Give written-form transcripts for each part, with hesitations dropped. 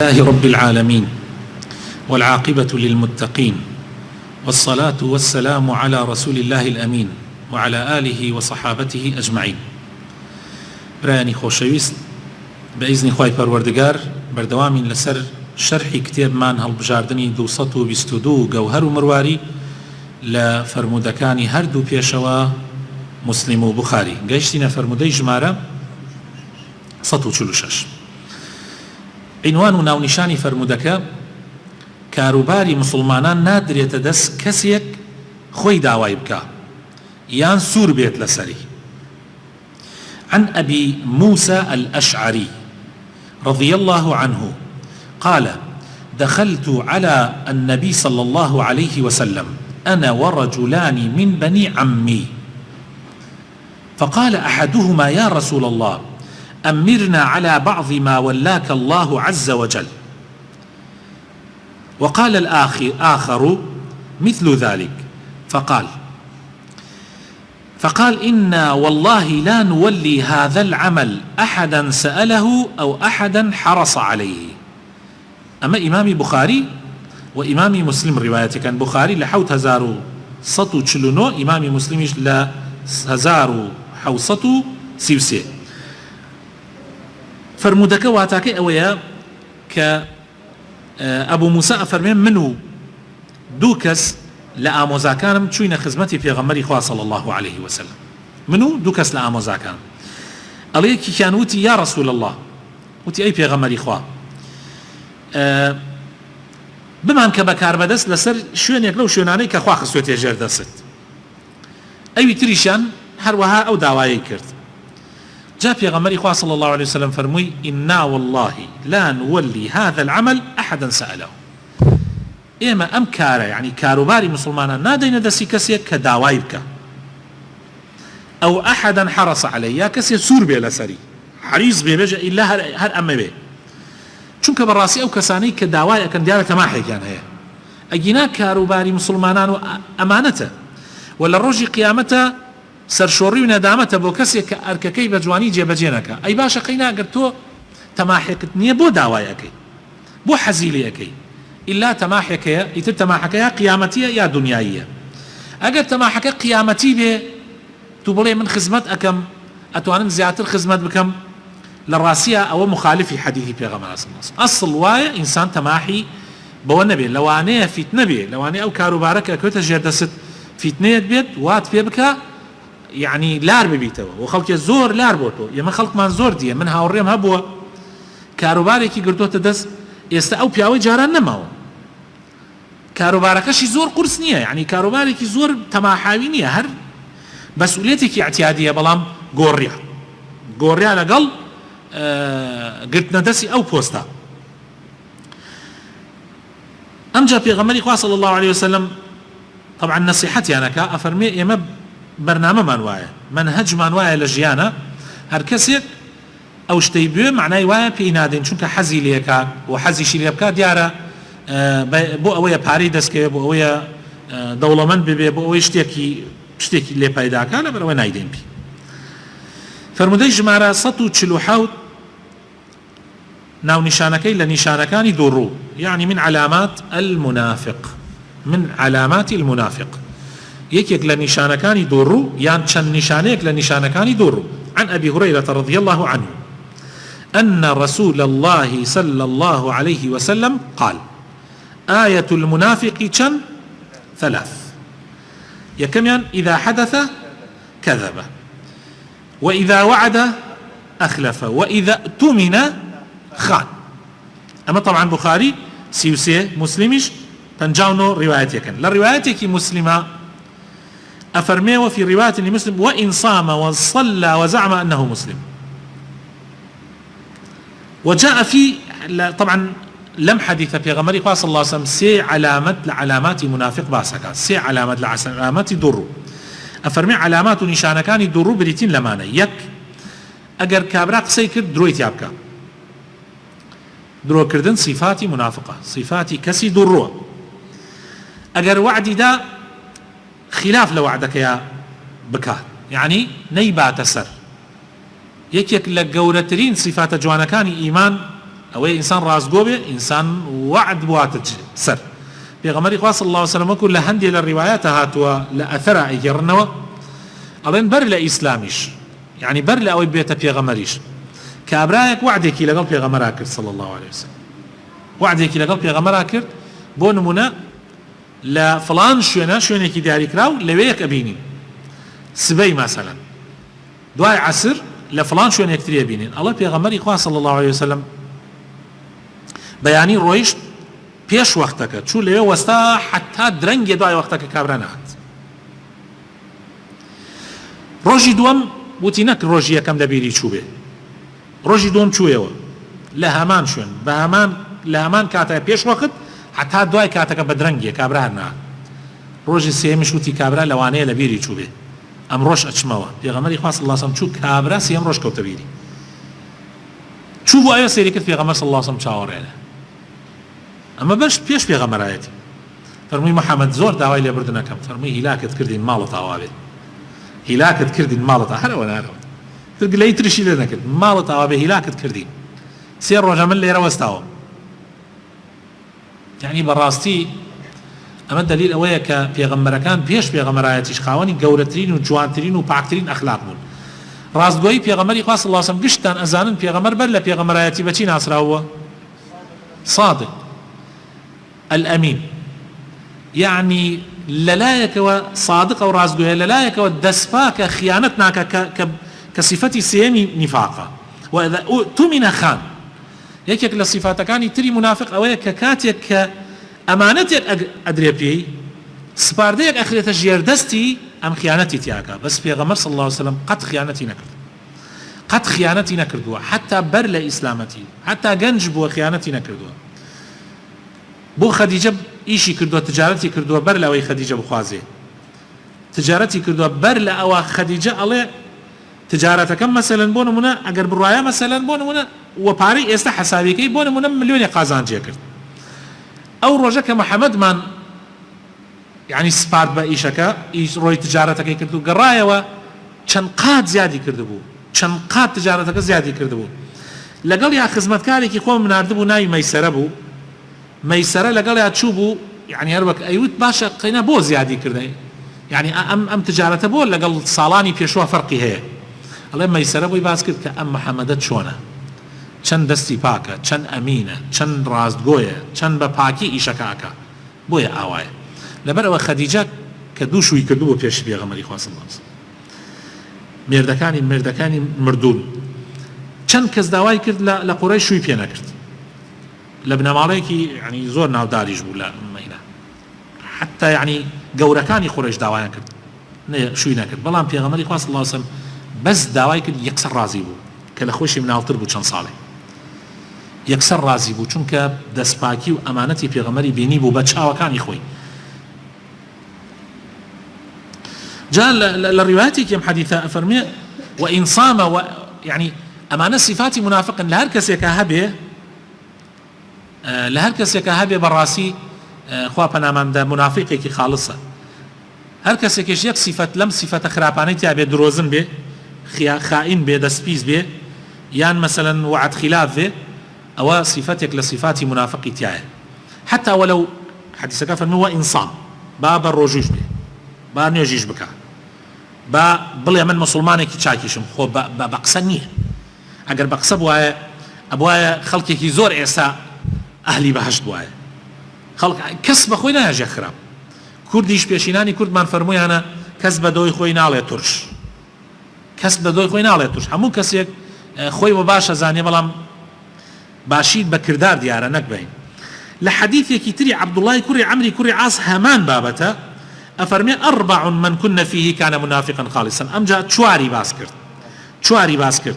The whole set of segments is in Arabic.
لله رب العالمين والعاقبة للمتقين والصلاة والسلام على رسول الله الأمين وعلى آله وصحابته أجمعين. برایانی خۆشەویست، بإذن خوای پەروەردگار بەردەوامین لەسەر شەرحی کتێبمان هەڵبژاردنی 222 گەوهەر و مرواری لە فەرموودەکانی هەردوو پێشەوە مسلم و بوخاری. گەیشتینە فەرموودەی ژمارە 146. عنوان و ناونیشانی فەرموودەکە کاروباری مسلمانان نادرێتە دەست کەسێک خۆی داوای بکە یان سوور بێت لەسەری. عن أبي موسى الأشعري رضي الله عنه قال: دخلت على النبي صلى الله عليه وسلم أنا ورجلان من بني عمي، فقال أحدهما: يا رسول الله، أمرنا على بعض ما ولاك الله عز وجل. وقال الآخر مثل ذلك، فقال إنا والله لا نولي هذا العمل أحدا سأله أو أحدا حرص عليه. أما إمام بخاري وإمام مسلم رواية كان بخاري لحوت هزارو سطو تشلونو، إمام مسلم هزارو حوسطو سيوسي. فرمودك واتاك أويا كأبو موسى أفرمين منه دوكس لآموزاكانم چوینە خزمەتی پێغەمبەری خوا صلی الله عليه وسلم. منو دوو کەس لە ئامۆزاکانم. ئەڵێ یەکیان وتی: یا رسول الله، وتی ئەی پێغەمبەری خوا، بمان کە بەکاربەدەست لەسەر شوێنێک لەو شوێنانەی کە خوا خستوێتێ ژێر دەست. ئەوی تریشان هەروەها ئەو داوایەی کرد. جا پێغەمبەری خوا صلی الله عليه وسلم فەرمووی: إنا والله لا نولي هذا العمل أحدا سأله. ئێمە ئەم کارە، یعنی کاروباری مسلمانان نادەینە دەستی کەسێک کە داوای بکە ئەو ئەحەدەن حەرەسە عەلەیهی، یا کەسێک سوور بێ لەسەری، حەریص بێ، بێژە ئیلا هەر ئەمە بێ. چونکە بەڕاستی ئەو کەسانەی کە داوای ئەکەن دیارە تەماحێکیان هەیە. ئەگینا کاروباری مسلمانان و ئەمانەتە و لە ڕۆژی قیامەتە سەرشۆڕی و نەدامەتە بۆ کەسێک کە ئەرکەکەی بە جوانی جێبەجێ نەکە. ئەی باشە قەینا ئەگەر تۆ تەماحێکت نییە بۆ داوای ئەەکەی، بۆ حەزی لێ ئەەکەی، إلا تماحكيا يتر تماحكيا قيامتية يا دنياية. أجر تماحكيا قيامتي به تبلي من خدمت أكم أتوانن زيادة خدمت بكم للراسية أو مخالف حديث بيغمبر صلى الله عليه وسلم. أصل وايا إنسان تماحي بو النبي لوانيه فتنة بيه، لوانيه أو كاروبارك أكوت جردست فتنة بيت وات في بكا، يعني لار ببيته وخلق الزور لار بوتو يما خلق من زور دي من هاوريم هبوا كاروبارك يقردو تدس ئێستا ئەو پیاوەی جاران نەماوە، کاروبارەکەشی زۆر قورس نییە، یعنی کاروبارێکی زۆر تەماحاوی نییە، هەر بەسئولیەتێکی اعتیادیە، بەڵام گۆڕیا لەگەڵ گرتنە دەستی ئەو پۆستە. ئەمجا پێغەمبەری خوا صلی الله عليه وسلم طبعا نەسیحەتیانەکە، ئەفەرمێ ئێمە بەرنامەمان وایە، مەنهەجمان وایە لە ژیانە، هەر کەسێک ئەو شتەی بوێ معنای وایە پێی نادەین، چونکە حەزی لێکات و حەزیشی لێ بکات دیارە بۆ ئەوەیە پارەی دەستکەوێ، بۆ ئەوەیە دەوڵەمەند ببێ، بۆ ئەوەی شتێکی لێ پەیداکات، لەبەرەوە نایدەین پێی. فەرموودەی ژمارە 147 ناونیشانەکەی لە نیشانەکانی دووڕوو، یعنی من علامات المنافق، یەکێک لە نیشانەکانی دووڕوو یان چەند نیشانەیەک لە نیشانەکانی دووڕوو. عن أبي هريرة رضي الله عنه أن رسول الله صلى الله عليه وسلم قال: آية المنافق ثلاث: يكمن إذا حدث كذب، وإذا وعد أخلف، وإذا اؤتمن خان. أما طبعا بخاري سيوسي مسلمش تنجاونو روايتك، لا روايتك مسلمة أفرمي وفي رواية لمسلم: وإن صام وصلى وزعم أنه مسلم. وجاء في طبعا لم حديث في غمر صلى الله عليه وسلم سي علامات لعلامات منافق باسكا، سي علامات لعلامات درو. أفرمي علامات نشان كان درو بريتين لمانا يك أجر كابراق سيكر درويت يابكا، درو كردن صفاتي منافقة، صفاتي كسي درو. أجر وعدي دا خلاف لوعدك يا بكات، يعني نيبات سر. يك لە گەورەترین صفاتە جوانەکانی ئیمان ئەوەی ئینسان ڕازگۆ بێ ئینسان وعد بواتە سەر. پێغەمبەری خوا صلی الله علیه وسلم وەکو لە هەندێک لە ڕیوایەتە هاتووە لە ئەثەرە ئەیگەڕنەوە ئەڵێن بەر لە ئیسلامیش یعنی بەر لە ئەوەی بێتە پێغەمبەریش کابرایەک وعدێکی لەگەڵ پێغەمبەرا کرد صلی الله عليه وسلم، وعدێکی لەگەڵ پێغەمبەرا کرد بۆ نمونە لە فڵان شوێنێکی دیاریکراو لەوەیەک ئەبینین سبەی مەسەلەن دوای عەسر لە فڵان شوێنێکتری ئەبینین. ئەڵێ پێغەمبەری خوا صلی الله عليه وسلم بەیانی ڕۆیشت پێش وەختەکە چوو لەوێ وەستا حتا درەنگێ دوای وەختەکە کابرا نەهات. ڕۆژی دووەم وتی نەک ڕۆژی یەکەم لەبیری چوو بێ، ڕۆژی دووەم چوویەوە لە هەمان شوێن بە هەمان لە هەمان کاتە پێش وەخت حتا دوای کاتەکە بە درەنگێ کابرا نەهات. ڕۆژی سێمیش وتی کابرا لەوانەیە لەبیری چوو بێ ئەم ڕۆژ ئەچمەوە. پێغەمبەری خوا صلی الله علیه وسلم چوو کابرا سێم ڕۆژ کەوتە بیری چوو بۆ ئەوە سەیری کرد پێغەمبەر صلی الله علیه وسلم چاوەڕێنە. ئەمە بەش پێش پێغەمبەرایەتی فەرمووی محەممەد زۆر داوای لێبوردنەکەم فەرمووی هیلاکت کردین ماڵت ئاوا بێت، هیلاکت کردین ماڵت هەرەوە نارەوە گلەی ترشی لێ نەکرد ماڵت ئاوا بێ هیلاکت کردین. سێ ڕۆژە من لێرە وەستاوە. یعنی بەڕاستی ئەمە دلیل ئەوەیە کە پێغەمبەرەکان پێش پێغەمبەرایەتیش خاوەنی گەورەترین و جوانترین و پاکترین ئەخلاق بوون. ڕاستگۆیی پێغەمبەری خوا صلی الله علیه وسلم گشتان ئەزانن پێغەمبەر بەر لە پێغەمبەرایەتی بەچی ناسراوە؟ صادق الأمين، يعني للايك صادق أو رازقها للايك والدسفاك خيانتنا كصفتي سيمي نفاقا، وإذا تؤمن خان يكك لصفات كان تري منافق أو كاتيك أمانتك أدري بي سبارديك أخريت جيردستي أم خيانتي تياكا. بس في غمر صلى الله عليه وسلم قد خيانتي نكرد، قد خيانتي نكردوا حتى برل إسلامتي حتى جنجب وخيانتي نكردوا. بو خديجة إيشي كردوا تجارتي كردوا برلا أو خديجة بخوازي تجارتي كردوا برلا أو خديجة الله تجارتك مثلا بون منا أجر بالرواية مثلا بون منا وباري يستح حسابي كي بون منا مليون قازان جيكرد أو رجك محمد من يعني سبارت بإيشك إيش روي تجارتك كردوا قراية وشنقات زيادة كردوا شنقات تجارتك زيادة كردوا لقال يا خدمتكاري كي قوم من أردبو ناي ميسربو ميسرة لقال چوو بوو يعني هەروەک ئەیوت باشە قەینا بۆ زیادی کردی يعني ئەم تجارەتە بۆ لەگەڵ ساڵانی پێشوە فەرقی هەیە. ئەڵێ مەیسەرە بۆی باس کرد کە ئەم محەممەدە چۆنە، چەند دەستی پاکە، چەند ئەمینە، چەند ڕاستگۆیە، چەند بە پاکی ئیشەکەکە بۆیە ئاوایە. لەبەرەوە خەدیجە کە دوو شووی کردو بۆ پێش پێغەمبەری خوا صلی الله علیه وسلم مێردەکانی مردوون چەند کەس داوای کرد لە قوڕەیش شووی پێ نەکرد لە بنەماڵەیەکی يعني زۆر ناوداریش بوو لە مەینە حتى يعني گەورەکانی قوڕیش داوایان کرد شووی نەکرد. بەڵام پێغەمبەری خوا صلی الله علیه وسلم بەس داوای کرد یەکسەر ڕازی بوو کە لە خۆشی مناڵتر بوو چەند ساڵێ یەکسەر ڕازی بوو چونکە دەستپاکی و ئەمانەتی پێغەمبەری بینی بوو بە چاوەکانی خۆی. جاء للرواياتك يم حديثة أفرمي وإن صام يعني أمانة صفات منافق لهر كسيك هبه لهر كسيك هبه براسي خوا بنامان ده منافقي كي خالصة هر كسيك يك صفات لم صفات خراباني تابع دروزن به خائن به دسبيز به يان مثلا وعد خلاف به أو صفاتك لصفات منافقي تاعه حتى ولو حديثك فرمي وإن صام باب الرجوج به با نێژیش بکە با بڵێ من مسلمانێکی چاکیشم خۆ بە قسە نییە ئەگەر بە قسە بواە ئەبواە خەڵکێکی زۆر ئێستا ئەهلی بەهەشت بواە خەڵک کەس بەخۆی ناژێ خراپ کوردیش پێشینانی کوردمان فەرموویانە کەس بە دۆی خۆی ناڵێ تورش کەس بە دۆی خۆی ناڵێ تورش هەموو کەسێک خۆی بە باشە زانێ بەڵام باشیت بە کردار دیارە نەکبین. لە حەدیثێکی تری عەبدوڵڵای کوڕی عەمری کوڕی عاس هەمان بابەتە أفرمي 4 من كن فيه كان منافقا خالصا أم جاء شواري باسكر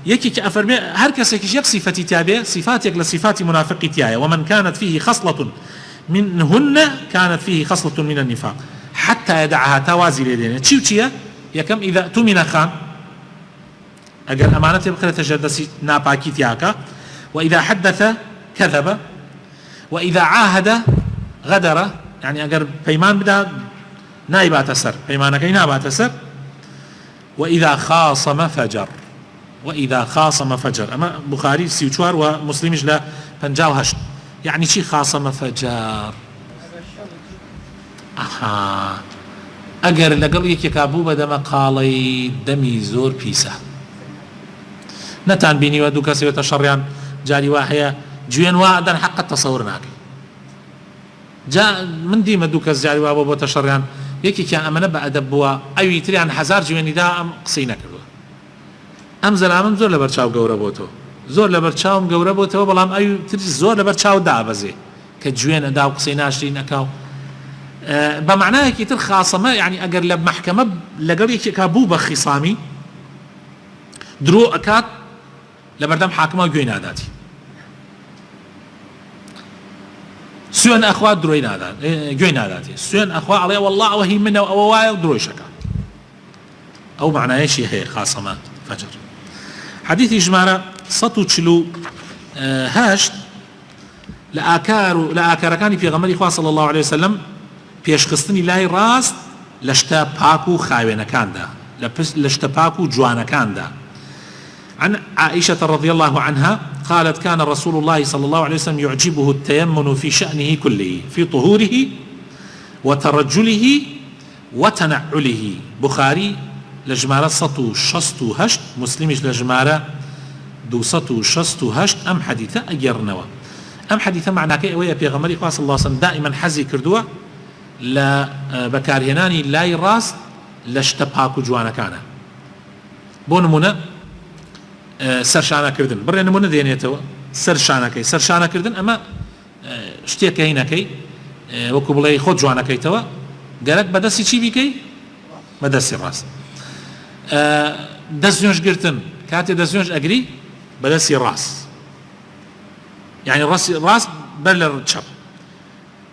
يكي أفرمي هر كسيكش يك صفتي تابع صفاتك لصفات منافقي تابع ومن كانت فيه خصلة منهن كانت فيه خصلة من النفاق حتى يدعها توازي لدينا تشيا يكم إذا تمن خان أجل أمانة بقرة تجدسي ناباكي تياكا وإذا حدث كذب وإذا عاهد غدر يعني أجر بيمان بدا نايبات سر بيمانك نابات سر وإذا خاصم فجر وإذا خاصم فجر. أما بخاري 34 ومسلمش لا 58. يعني شي خاصم فجر ئەگەر لەگەڵ یەکێکا بوو بە دەمە قاڵەی دەمی زۆر پیسە نەتان بینیوە دوو کەسێتە شەڕیان جاری وا هەیە گوێن وا ئەدەن حەقت تەسەور ناکەی جا من دیمە دوو کەس جاری وا بۆتە شەڕیان یەکێکیان ئەمەنە بە ئەدەب بووە ئەوی تریان 1000 جوێنیدا ئەم قسەی نەکردووە ئەم زەلامەم زۆر لەبەر چاو گەورە بۆتەوە زۆر لەبەر چاوم گەورە بۆتەوە بەڵام ئەوی تر زۆر لەبەر چاو دابەزێ کە جوێن ئەدا و قسەی ناشری نەکاو بمعنایەکی تر خاصەمە یعنی ئەگەر لە محکەمە لەگەڵ یەکێکا بوو بە خیسامی درۆ ئەکات لە بەردەم حاکمە گوێی ناداتی سوێن ئەخوا درۆی گوێی ناداتی سوێن ئەخوا ئەڵێ وەڵڵا ئەوە هی منە ئەوە وایە درۆی شەکە ئەو معنایەشی هەیە خاصەمە فەجر. حديث ژمارە 148 لە ئاکارەکانی پێغەمبەری خوا صلی الله عليه وسلم پێشخستنی لای ڕاست لە شتە پاک و خاوێنەکاندا لە شتە پاک و جوانەکاندا. عن عائشة رضي الله عنها قالت كان رسول الله صلى الله عليه وسلم يعجبه التيمن في شأنه كله في طهوره وترجله وتنعله. بخاري لجمارة 168 مسلمش لجمارة 268 أم حديثة أجرنوا أم حديثة معناه كي أويا بيغمري صلى الله عليه وسلم دائما حزي كردوه لا بكارهناني لاي راس لاشتبهاكو جوانا كان بۆ نمونە سەرشانەکردن بڕێ نمونە دێنێتەوە سەرشانەکردن ئەمە شتێک کە هینەکەی وەکو بڵێ خۆت جوانەکەیتەوە گەرەک بەدەستی چی بیکەی بەدەستی ڕاست. دەست نوێژگرتن کاتێ دەست نوێژ ئەگری بەدەستی ڕاست یعنی ڕاست بەر لە چەپ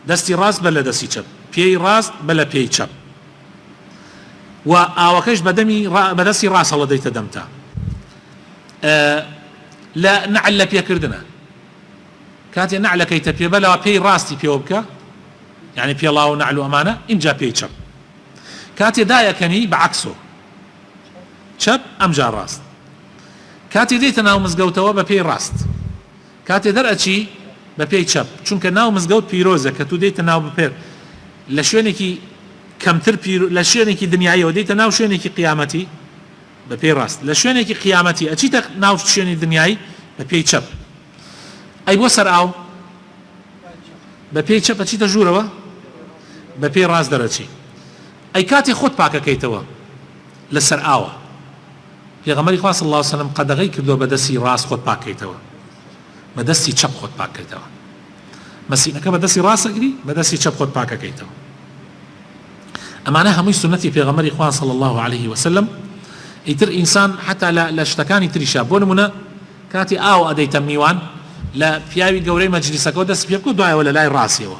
دەستی ڕاست بەر لە دەستی چەپ پێی ڕاست بە لە پێی چەپ و ئاوەکەش بەدەستی ڕاست هەڵەدەیتە دەمتا. لە نەعل لە پێکردنە کاتێ نەعلەکەیتە پێ بەلەوە پێی ڕاستی پێوە بکە یعنی پێڵاو نەعل و ئەمانە ئینجا پێی چەپ کاتێ دایەکەنی بەعەکسۆ چەپ ئەمجا ڕاست کاتێ دێتە ناو مزگەوتەوە بە پێی ڕاست کاتێ دەرئەچی بە پێی چەپ چونکە ناو مزگەوت پیرۆزە کە تو دێتە ناو بپێر لە شوێنێکی کەمتر لە شوێنێکی دنیایەوە دێتە ناو شوێنێکی قیامەتی بە پێی ڕاست لە شوێنێکی قیامەتی ئەچیتە ناو شوێنی دنیایی بە پێی چەپ ئەی بۆ سەر ئاو بە پێی چەپ ئەچیتە ژوورەوە بە پێی ڕاست دەرەچی ئەی کاتێ خۆت پاکەکەیتەوە لەسەر ئاوە پێغەمبەری خوا صلی الله علیه وسلم قەدەغەی کردووە بە دەستی ڕاست خۆت پاکەیتەوە بە دەستی چەپ خۆت پاکەیتەوە مەسینەکە بە دەستی ڕاست ئەگری بە دەستی چەپ خۆت پاکەکەیتەوە. ئەمانە هەمووی سنەتی پێغەمبەری خوا صلی الله عليه وسلم. ئیتر ئینسان حتا لە شتەکانی تریشا بۆ نمونە کاتی ئاو ئەدەیتە میوان لە پیاوی گەورەی مەجلیسەکەەوە دەست پێ بکە دوایەوە لە لای ڕاستیەوە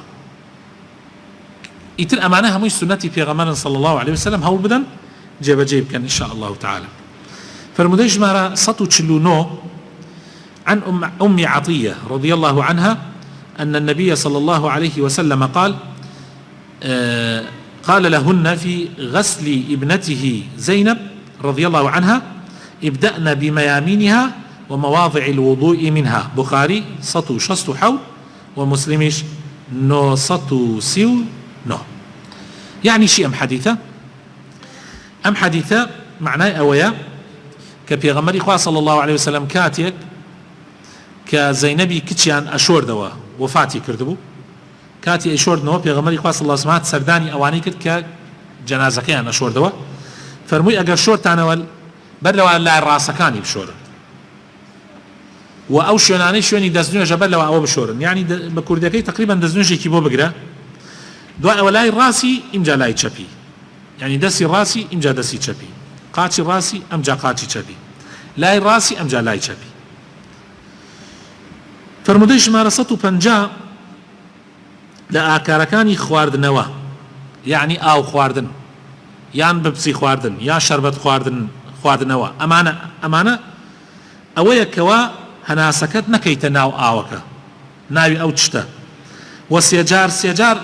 ئیتر ئەمانە هەمووی سنەتی پێغەمبەرن صلی الله عليه وسلم هەوڵ بدەن جێبەجێ بکەن ان شاء الله تعالى. فرمودەی ژمارە 149 عن أم عطية رضي الله عنها أن النبي صلى الله عليه وسلم قال لهن في غسل ابنته زينب رضي الله عنها ابدأنا بميامينها ومواضع الوضوء منها. بخاري 160 ومسلمش 930 يعني شيء أم حديثة معناه أويا كبيغمري خواه صلى الله عليه وسلم كاتيك كزينبي كتشيان أشور دوا وفاتي كردبو كاتي أشور دوا بيغمري خواه صلى الله عليه وسلم سرداني أواني كرد كجنازة كيان أشور دوا فرمووی ئەگەر شۆرتانەوە بەر لەوە لای ڕاستەکانی بشۆرن و ئەو شوێنانەی شوێنی دەستنوێژە بەر لەوە ئەوە بشۆرن یعنی بە کوردەکەی تقریبا دەستنوێژێکی بۆ بگرە دوای ئەوە لای ڕاستی ئینجا لای چەپی یعنی دەستی ڕاستی ئینجا دەستی چەپی قاچی ڕاستی ئەمجا قاچی چەپی لای ڕاستی ئەمجا لای چەپی. فرمودەی ژمارە 150 لە ئاکارەکانی خواردنەوە یعنی ئاو خواردن یان بپسی خواردن یا شەربەت خواردنەوە ئەمانە ئەوەیە کەوا هەناسەکەت نەکەیتە ناو ئاوەکە ناوی ئەو تشتە و سێجار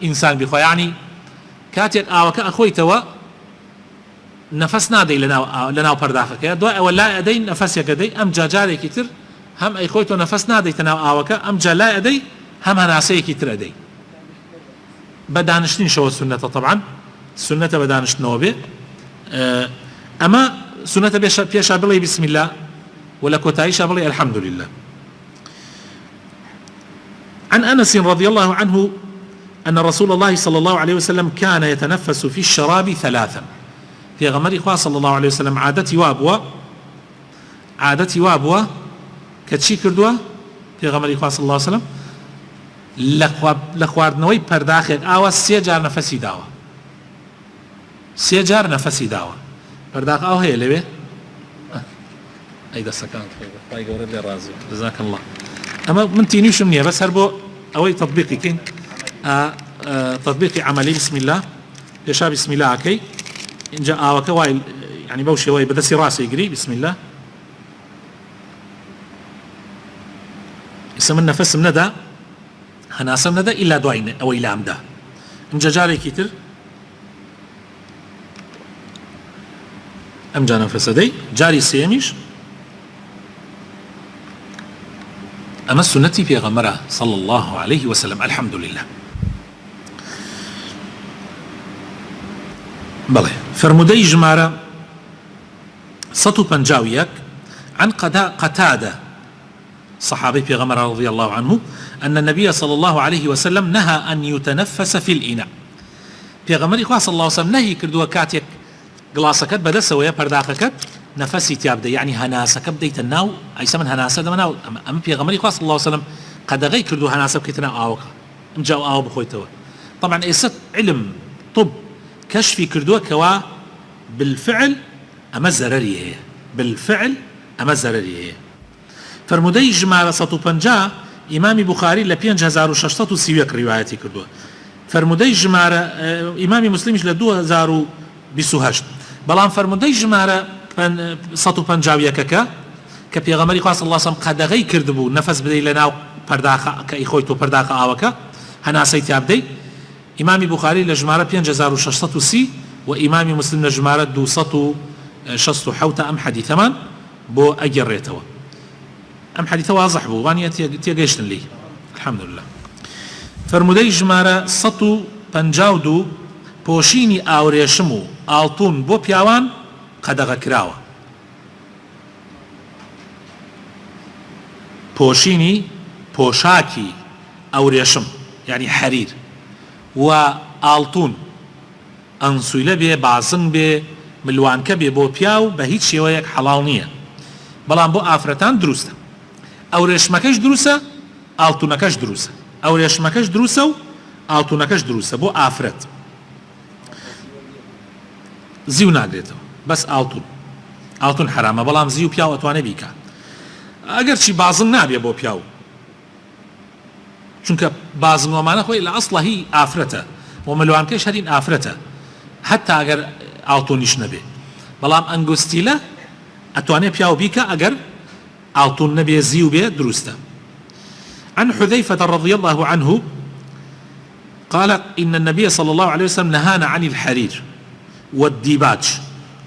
ئینسان بیخوا یعنی کاتێک ئاوەکە ئەخۆیتەوە نفس نادي لناو پرداخەکە دوای ئەوە لای ئەدەی نەفەسێکە دەی ئەم جارێکی تر هەم ئەی خۆی تۆ نەفەس نادەیتە ناو ئاوەکە ئەم جا لای ئەدەی هەم هەناسەیەکی تر ئەدەی بە دانیشتنیشەوە سونەتە طبعا سنەتە بە دانیشتنەوە بێ ئەمە سنەتە پێشا بڵێ بسم الله ولا كوتايشا بلي الحمد لله. عن أنس رضي الله عنه أن رسول الله صلى الله عليه وسلم كان يتنفس في الشراب ثلاثا. في غمر إخوة صلى الله عليه وسلم عادتي وابوة كتشي كردوة في غمر إخوة صلى الله عليه وسلم لخواردنوي پرداخل آوة سيجار نفسي داوة سيجار نفسي داوة پرداخ آوة هي لبه أي دسا كانت طيب ورد لي رازي جزاك الله. أما من تينيش مني بس هربو أوي تطبيقي كين تطبيقي عملي بسم الله يشا بسم الله أكي إن جاء وكواي يعني بوشي واي بدسي راسي يقري بسم الله اسم النفس من ندى هناسا من ندى إلا دوين أو إلا أمدا إن جاري كتير أم جا نفس دي جاري سيميش أما السنة في غمرة صلى الله عليه وسلم الحمد لله. بله فرمودي جمارة سطو بنجاويك عن قتادة صحابي في غمرة رضي الله عنه أن النبي صلى الله عليه وسلم نهى أن يتنفس في الإناء. في غمرة صلى الله عليه وسلم نهي كردوا كاتيك قلاصكت بدأ سوية پرداخكت نفسي تيابدا يعني هناسك بديت الناو أي سمن هناسة دمناو أما في غمرة صلى الله عليه وسلم قد غي كردوا هناسة بكتنا آوكا مجاو آو بخويتوا طبعا إيست علم طب كشفي كردوا كوا بالفعل أما الزررية بالفعل أما الزررية فرمودي جمالة سطو بنجا إمام بخاري لبينج هزارو ششتاتو سيويك روايتي كردوا فرمودي جمالة إمام مسلمش لدو هزارو بسوهشت بلان فرمودي جمالة سطو بنجاويكك كبيغمري خاص الله صلى الله عليه وسلم قد غي كردبو نفس بدي لناو پرداخا كإخويتو پرداخا آوكا هناسي تابدي إمام بخاري لجمارة بيان جزارو ششتو سي وإمام مسلم لجمارة دو سطو شستو حوتا أم حديثمان بو أجر ريتوا أم حديثة واضح بو وانيا تيجيشتن لي الحمد لله. فرمودي جمارة سطو بنجاودو پۆشینی ئاورێشم و ئاڵتون بۆ پیاوان قەدەغە کراوە پۆشینی پۆشاکی ئەورێشم یعنی حەریر و ئاڵتون ئەنسویلە بێ بازنگ بێ ملوانکە بێ بۆ پیاو بە هیچ شێوەیەک حەڵاڵ نییە بەڵام بۆ ئافرەتان دروستە ئەورێشمەکەش دروستە ئاڵتونەکەش دروستە ئەورێشمەکەش دروستە و ئاڵتونەکەش دروستە بۆ ئافرەت زیو ناگرێتەوە بەس ئاڵتون حرامە بەڵام زیو پیاو ئەتوانێ بیکە ئەگەر چی بازن نابێ بۆ پیاو چونکە بازنۆمانە خۆی لە ئەسڵە هی ئافرەتە و مەلوانکەش هەرین ئافرەتە حتا ئەگەر ئاڵتونیش نەبێ بەڵام ئەنگوستیلە ئەتوانێ پیاو بیکە ئەگەر ئاڵتون نەبێ زیو بێ دروستە. عن حذيفة رضي الله عنه قال إن النبي صلى الله عليه وسلم نهانا عن الحرير والديباج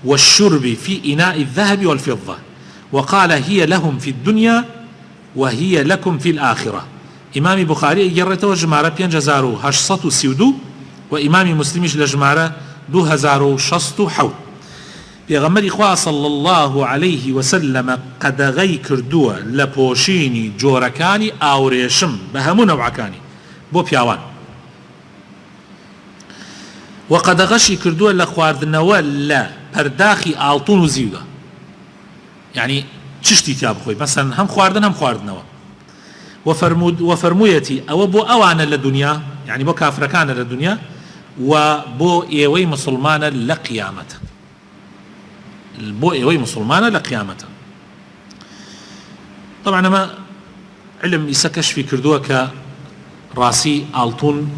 والشرب في إناء الذهب والفضة وقال هي لهم في الدنيا وهي لكم في الآخرة. إمام بخاري جرته جمارة بين جزارو هشصت سيودو وإمام مسلمش لجمارة 2600 پیغمبر إخوة صلى الله عليه وسلم قد غي كردوه لپوشيني جوركاني آوريشم بهمو نوعكاني بو پیاوان وقد غشي كردوه لخواردنوه لا پرداخي آلتون و زيوده يعني چشتي تياب خوي مثلا هم خواردن هم خواردنوه وفرمويتي او بو اوان للدنيا يعني بو كافركان للدنيا وبو ايوي مسلمان لقيامته بو ايوي مسلمان لقيامته. طبعا ما علم يسكش في كردوه كراسي آلتون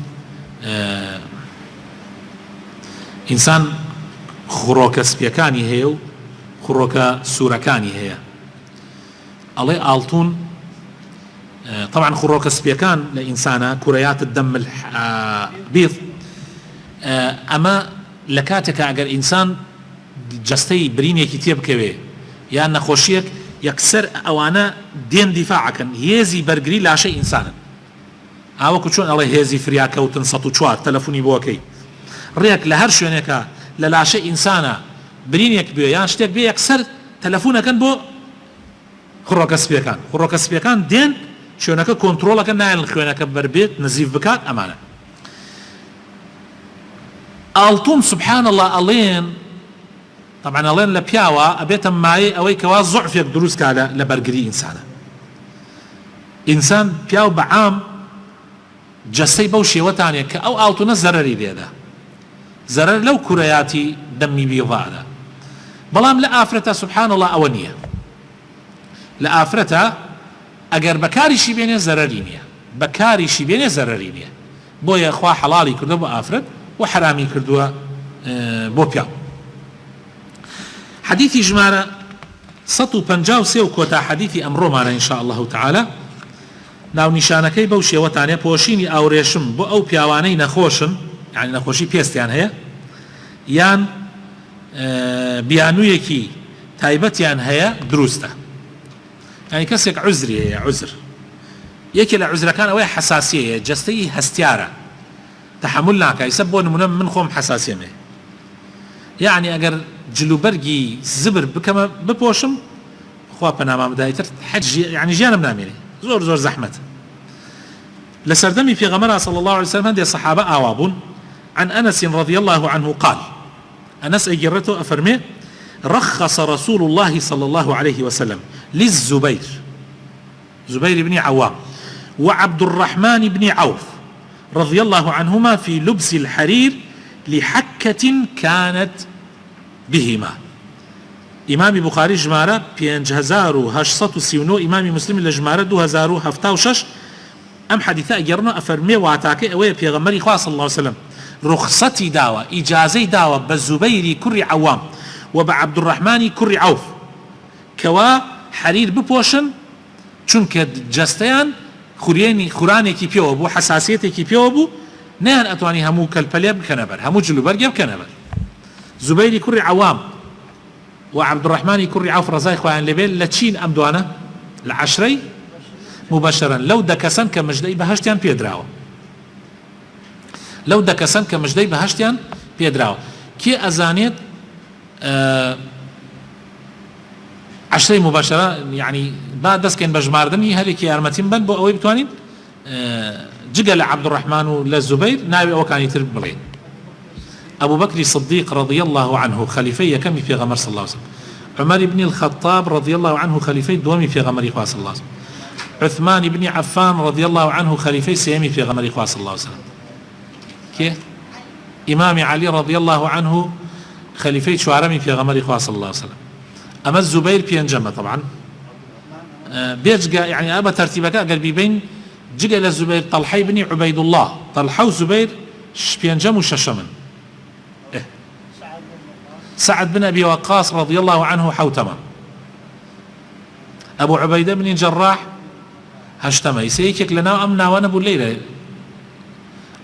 إنسان خروك سبيكاني هي خروك سوركاني هي الله آلتون طبعا خروك سبيكان لإنسانة كريات الدم البيض أما لكاتك أجر إنسان جستەی برینێکی تێ بکەوێ یان نەخۆشیەک یەکسەر ئەوانە دێن دیفاعەکەن هێزی بەرگری لاشەی ئینسانن ئاوەکو چۆن ئەڵێ هێزی فریاکەوتن 104 تەلەفۆنی بۆکەی ڕێک لە هەر شوێنێکە لە لاشەی ئینسانە برینێک بێ یان شتێک بێ یەکسەر تەلەفۆنەکەن بۆ خوڕۆکە سپیەکان دێن شوێنەکە کۆنتڕۆڵەکە نایەن خوێنەکە بەربێت نزیف بکات ئەمانە ئاڵتوم سبحان الله ئەڵێن طبعا ئەڵێن لە پیاوە ئەبێتە مایە ئەوەی کەوا زوعفێک دروستکا لە بەرگری ئینسانە ئینسان پیاو بەعام جەستەی بەو شێوەتانێ کە ئەو ئاڵتونە زەرەری لێدا زەرەر لەو کوڕەیاتی دەمی بیڤادا بەڵام لە ئافرەتە سبحان الله ئەوە نییە لە ئافرەتە ئەگەر بەکاریشی بێنێ زەرەری نییە بەکاریشی بێنێ زەرەری نییە بۆیە خوا حەڵاڵی کردو بۆ ئافرەت و حرامی کردووە بۆ پیاو حديثي جمارة 153 و كوتا حديثي أمرومانا إن شاء الله تعالى ناو نشانكي بو شێوەتانێ پۆشینی ئاوڕێشم بۆ ئەو پیاوانەی نەخۆشن یعنی نەخۆشی پێستیان هەیە یان بیانوویەکی تایبەتیان هەیە دروستە یعنی کەسێک عوزری هەیە عوزر یەکێ لە عوزرەکان ئەوەی حەساسیەیە جەستەی هەستیارە تحمل ناکای سەب بۆ نمونە من خۆم حەساسیەمێ يعني أجر جلوبرجي زبر بكما ببوشم خوا بنام بدايتر حج يعني جانا بناميني زور زحمة لسردمي في غمرة صلى الله عليه وسلم هذه الصحابة أوابون عن أنس رضي الله عنه قال أنس أجرته أفرمي رخص رسول الله صلى الله عليه وسلم للزبير زبير بن عوام وعبد الرحمن بن عوف رضي الله عنهما في لبس الحرير لحكة كانت بهما إمام بخاري جمارة 5839 إمام مسلم لجمارة 2076 أم حديثة أجرنا أفرمي واتاكي أوي بيغمري خواه صلى الله عليه وسلم رخصتي داوة إجازي داوة بالزبيري كري عوام وبعبد الرحمن كري عوف كوا حرير ببوشن چونك جستيان خورانێکی پێوە بوو حساسیەتێکی پێوە بوو نەیان ئەتوانی هەموو کەلپەلێ بکەنەبەر هەموو جلوبەرگێ بکەنەبەر زوبەیری کوڕی عەوام و عەبدوڕەحمانی کوڕی عەوف ڕەزای خۆیان لێبێ لە چین ئەم دوانە لە عەشرەی مبەشەرەن لەو دەکەسەن کە مژدەی بەهەشتیان پێدراوە لەو دەکەسەن کە مژدەی بەهەشتیان پێدراوە کێ ئەزانێت عشرەی مباشرة يعني بعد دەستکەین بە ژماردنی هەرێکی یارمەتیم بن بۆ ئەوەی بتوانین جگە لە عەبدوڕەحمان و لە زوبەیر ناوی ئەوەکانی تر بڵێن أبو بكر الصديق رضي الله عنه خليفي كم في غمر صلى الله عليه وسلم عمر بن الخطاب رضي الله عنه خليفي دومي في غمر صلى الله عليه وسلم عثمان بن عفان رضي الله عنه خليفي سيمي في غمر صلى الله عليه وسلم كي إمام علي رضي الله عنه خليفي شوارمي في غمر صلى الله عليه وسلم أما الزبير بينجمة طبعا بيجا يعني أبا ترتيبك قلبي بين جا للزبير طلحي بن عبيد الله طلحة وزبير بينجم وششمن سعد بن أبي وقاص رضي الله عنه حوتما أبو عبيدة بن الجراح هشتما يسيكك لنا أمنا ونبو الليلة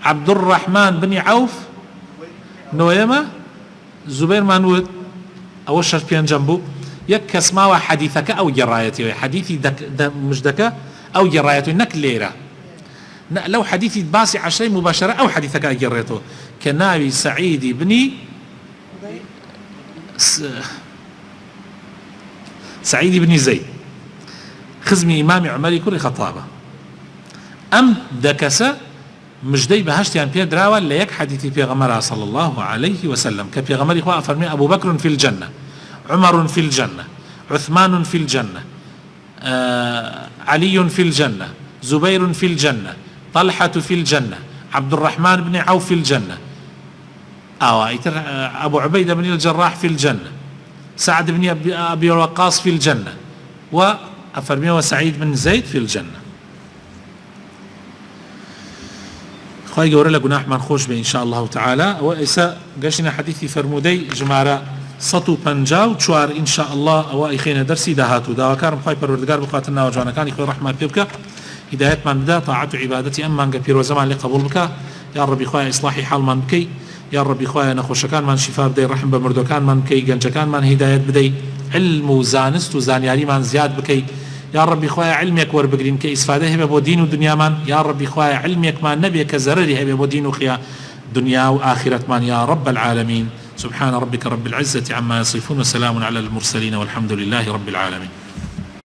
عبد الرحمن بن عوف نويما زبير مانود أو الشر بينجمبو يكس ما حديثك أو جرايتي حديثي مش دكا أو جرايته نك ليرة لو حديثي باسي عشرين مباشرة أو حديثك جريته كنابي سعيد بن سعيد بن زيد خزمي إمام عمري كل خطابة أم دكسة مجدي بهشتيان بير دراوة ليك حديثي في غمرة صلى الله عليه وسلم كفي غمري خواه فرمي أبو بكر في الجنة عمر في الجنة عثمان في الجنة علي في الجنة زبير في الجنة طلحة في الجنة عبد الرحمن بن عوف في الجنة أبو عبيدة بن الجراح في الجنة سعد بن أبي وقاص في الجنة وأفرمي وسعيد بن زيد في الجنة خواهي قوري لقناح من خوش بإن شاء الله تعالى وإساء قاشنا حديثي فرمودي جمارة 154 إن شاء الله أو إخينا درسي دهاتو داوكارم خواهي پروردگار بخواتنا وجوانكاني خوي رحمة بيبك هدايت من بدا طاعة عبادتي أما نقبير وزمان لقبول بك يا ربي خواهي إصلاحي حال من بكي يا ربي خوايا نەخۆشەکانمان شیفا بدەی ڕەحم بە مردوەکانمان بکەی گەنجەکانمان هیدایەت بدەی علم و زانست و زانیاریمان زیاد بکەی يا ربي خوايا علمك وربقرين كي إسفاده هبه بو دين ودنيا من يا ربي خوايا علمك ما نبي كزرري هبه بو دين وخيا دنيا وآخرة من يا رب العالمين سبحان ربك رب العزة عما يصفون وسلام على المرسلين والحمد لله رب العالمين.